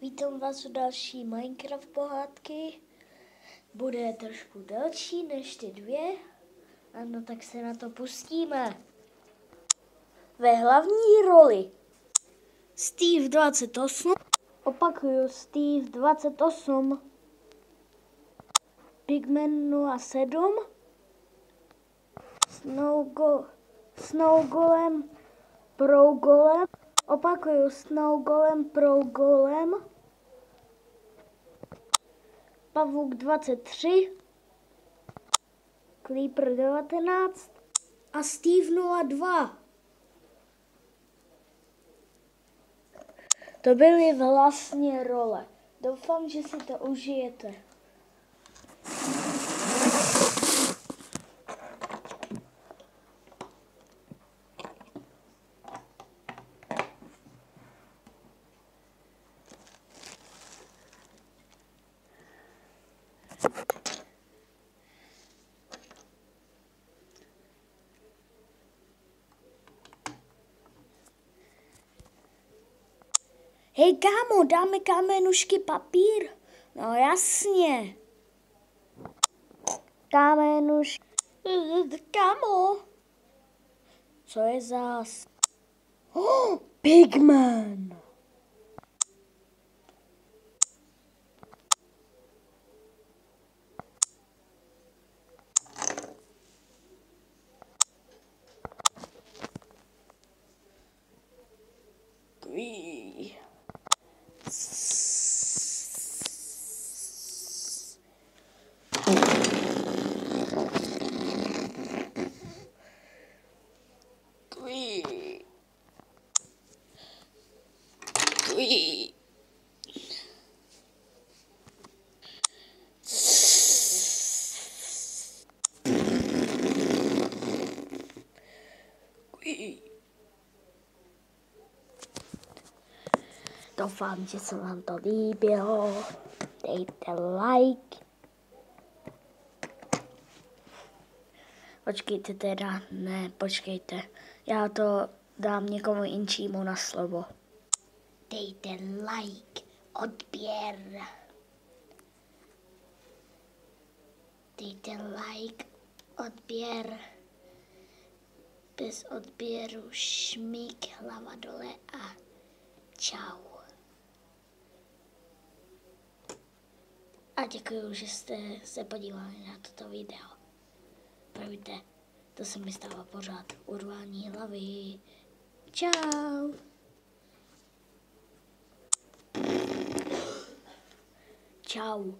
Vítám vás u další Minecraft pohádky. Bude trošku delší než ty dvě. Ano, tak se na to pustíme. Ve hlavní roli Steve 28. Opakuju, Steve 28. Pigman 07. Snow Golem Pro Golem. Opakuju, Snow Golem Pro Golem. Pavuk 23. Creeper 19. A Steve 02. To byly vlastně role. Doufám, že si to užijete. Hej kámo, dáme kámenušky papír? No jasně. Kámenušky. Kámo. Co je zas? Oh, Pigman. Doufám, že se vám to líbilo. Dejte like. Počkejte teda, ne, počkejte. Já to dám někomu jinčímu na slovo. Dejte like, odběr. Dejte like, odběr. Bez odběru šmík, hlava dole a čau. A děkuji, že jste se podívali na toto video. Promiňte, to se mi stává pořád urvání hlavy. Čau. Čau.